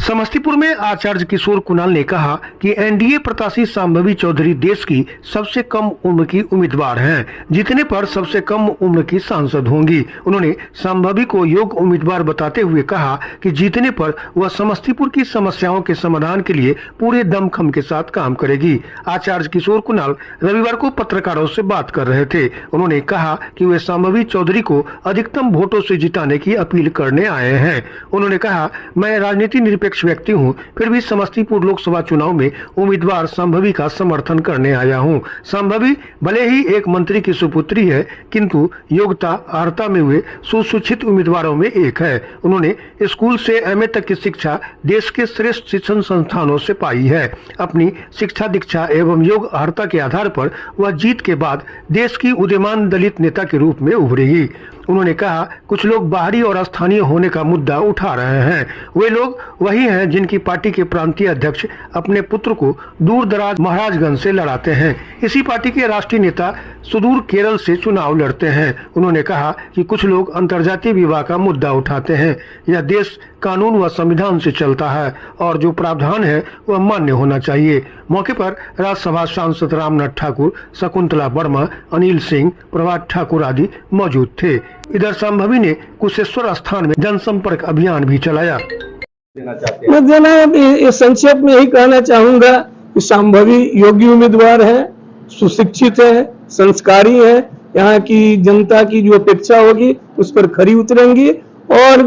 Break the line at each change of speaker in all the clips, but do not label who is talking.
समस्तीपुर में आचार्य किशोर कुणाल ने कहा कि एनडीए प्रत्याशी शांभवी चौधरी देश की सबसे कम उम्र की उम्मीदवार हैं, जीतने पर सबसे कम उम्र की सांसद होंगी। उन्होंने शांभवी को योग्य उम्मीदवार बताते हुए कहा कि जीतने पर वह समस्तीपुर की समस्याओं के समाधान के लिए पूरे दमखम के साथ काम करेगी। आचार्य किशोर कुणाल रविवार को पत्रकारों से बात कर रहे थे। उन्होंने कहा कि वे शांभवी चौधरी को अधिकतम वोटों से जिताने की अपील करने आए हैं। उन्होंने कहा, मैं राजनीति निरपेक्ष व्यक्ति हूं, फिर भी समस्तीपुर लोकसभा चुनाव में उम्मीदवार शांभवी का समर्थन करने आया हूं। शांभवी भले ही एक मंत्री की सुपुत्री है, किंतु योग्यता अर्हता में हुए सुशिक्षित उम्मीदवारों में एक है। उन्होंने स्कूल से एमए तक की शिक्षा देश के श्रेष्ठ शिक्षण संस्थानों से पाई है। अपनी शिक्षा दीक्षा एवं योग अर्हता के आधार पर वह जीत के बाद देश की उदीयमान दलित नेता के रूप में उभरेगी। उन्होंने कहा, कुछ लोग बाहरी और स्थानीय होने का मुद्दा उठा रहे हैं। वे लोग वही हैं जिनकी पार्टी के प्रांतीय अध्यक्ष अपने पुत्र को दूर दराज महाराजगंज से लड़ाते हैं। इसी पार्टी के राष्ट्रीय नेता सुदूर केरल से चुनाव लड़ते हैं। उन्होंने कहा कि कुछ लोग अंतर्जातीय विवाह का मुद्दा उठाते हैं। यह देश कानून व संविधान से चलता है और जो प्रावधान है वह मान्य होना चाहिए। मौके पर राज्यसभा सांसद रामनाथ ठाकुर, शकुंतला वर्मा, अनिल सिंह, प्रभात ठाकुर आदि मौजूद थे। इधर शांभवी ने कुशेश्वर स्थान में जनसंपर्क अभियान भी चलाया।
मैं संक्षेप में यही कहना चाहूंगा कि शांभवी योग्य उम्मीदवार है, सुशिक्षित है, संस्कारी है। यहाँ की जनता की जो अपेक्षा होगी उस पर खरी उतरेंगी और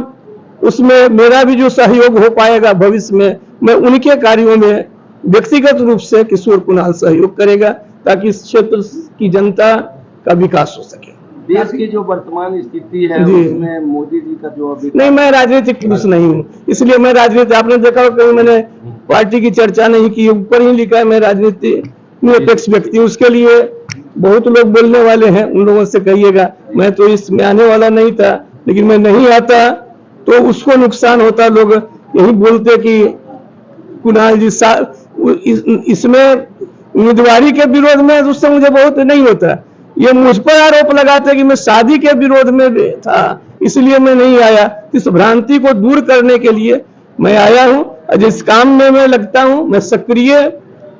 उसमें मेरा भी जो सहयोग हो पाएगा भविष्य में, मैं उनके कार्यों में व्यक्तिगत रूप से किशोर कुणाल सहयोग करेगा ताकि इस क्षेत्र की जनता का विकास हो सके।
देश की जो वर्तमान स्थिति है उसमें मोदी जी का जो अभी
नहीं, मैं राजनीतिक पुरुष नहीं हूँ, इसलिए मैं राजनीति, आपने देखा कहीं मैंने पार्टी की चर्चा नहीं की, ऊपर ही लिखा है मैं राजनीति निरपेक्ष व्यक्ति। उसके लिए बहुत लोग बोलने वाले हैं, उन लोगों से कहिएगा। मैं तो इसमें आने वाला नहीं था, लेकिन मैं नहीं आता तो उसको नुकसान होता। लोग यही बोलते कि कुणाल जी इसमें उम्मीदवारी के विरोध में, उससे मुझे बहुत नहीं होता। ये मुझ पर आरोप लगाते कि मैं शादी के विरोध में था, इसलिए मैं नहीं आया। इस भ्रांति को दूर करने के लिए मैं आया हूं। जिस काम में मैं लगता हूं, मैं सक्रिय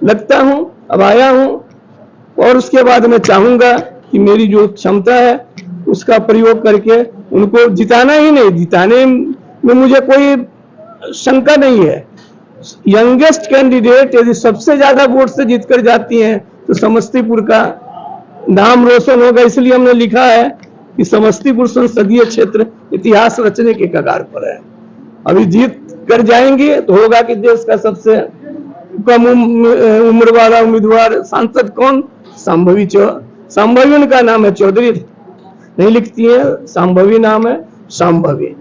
लगता हूं, अब आया हूं और उसके बाद मैं चाहूंगा कि मेरी जो क्षमता है उसका प्रयोग करके उनको जिताना ही नहीं, जिताने में मुझे कोई शंका नहीं है। यंगेस्ट कैंडिडेट यदि सबसे ज्यादा वोट से जीतकर जाती हैं तो समस्तीपुर का नाम रोशन होगा। इसलिए हमने लिखा है कि समस्तीपुर संसदीय क्षेत्र इतिहास रचने के कगार पर है। अभी जीत कर जाएंगे तो होगा कि देश का सबसे कम उम्र वाला उम्मीदवार सांसद कौन? शांभवी उनका नाम है, चौधरी नहीं लिखती है, शांभवी नाम है। शांभवी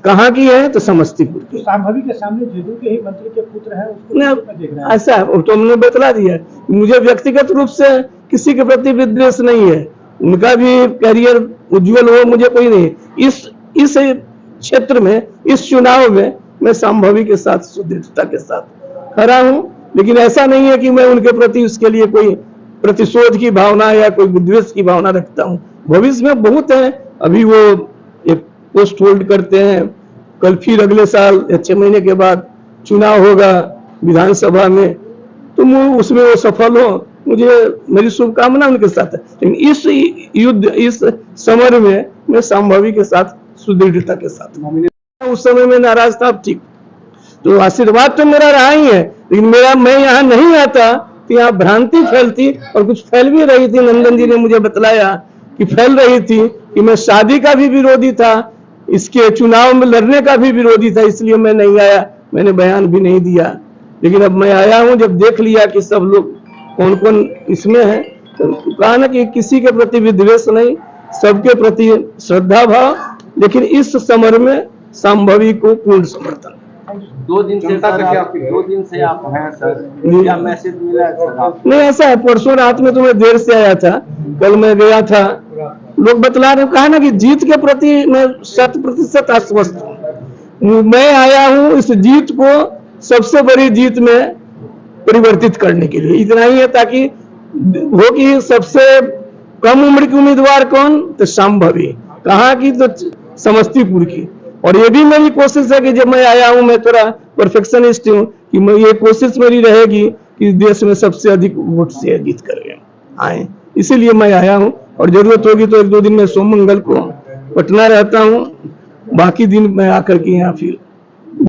कहाँ की है? तो समस्तीपुर की।
शांभवी के सामने जेडीयू के ही मंत्री के पुत्र हैं, उसको देख रहे हैं।
ऐसा तो हमने बतला दिया। मुझे व्यक्तिगत रूप से किसी के प्रति विद्वेष नहीं है, उनका भी करियर उज्जवल हो, मुझे कोई नहीं। इस क्षेत्र में, इस चुनाव में मैं शांभवी के साथ सुदृढ़ता के साथ खड़ा हूं, लेकिन ऐसा नहीं है कि मैं उनके प्रति उसके लिए कोई प्रतिशोध की भावना या कोई विद्वेष की भावना रखता हूं। भविष्य में बहुत है, अभी वो एक पोस्ट होल्ड करते हैं, कल फिर अगले साल या 6 महीने के बाद चुनाव होगा विधानसभा में, तो उसमें वो सफल हो, मुझे मेरी शुभकामना उनके साथ है। लेकिन इस युद्ध, इस समर में मैं शांभवी के साथ सुदृढ़ता के साथ। उस समय में नाराज था, ठीक, तो आशीर्वाद तो मेरा रहा ही है, लेकिन मैं यहाँ नहीं आता तो यहाँ भ्रांति फैलती और कुछ फैल भी रही थी। नंदन जी ने मुझे बतलाया कि फैल रही थी कि मैं शादी का भी विरोधी था, इसके चुनाव में लड़ने का भी विरोधी था, इसलिए मैं नहीं आया, मैंने बयान भी नहीं दिया। लेकिन अब मैं आया हूं, जब देख लिया कि सब लोग कौन कौन इसमें है, तो कहा ना कि किसी के प्रति विद्वेष नहीं, सबके प्रति श्रद्धा भाव, लेकिन इस समर में शांभवी को पूर्ण समर्थन।
2 दिन से आप हैं सर, क्या मैसेज मिला है सर?
नहीं, ऐसा है, परसों रात में तो मैं देर से आया था, कल मैं गया था। लोग बतला रहे, कहा ना कि जीत के प्रति मैं 100% आश्वस्त हूँ। मैं आया हूँ इस जीत को सबसे बड़ी जीत में परिवर्तित करने के लिए। इतना ही है ताकि हो कि सबसे कम उम्र की उम्मीदवार कौन? तो शांभवी। कहाँ की? तो समस्तीपुर की। और ये भी मेरी कोशिश है कि जब मैं आया हूँ मैं थोड़ा परफेक्शनिस्ट हूँ कि मैं ये कोशिश मेरी रहेगी कि देश में सबसे अधिक वोट से जीत कर आए, इसीलिए मैं आया हूँ। और जरूरत होगी तो 1-2 दिन में सोम मंगल को पटना रहता हूँ, बाकी दिन मैं आकर के यहाँ फिर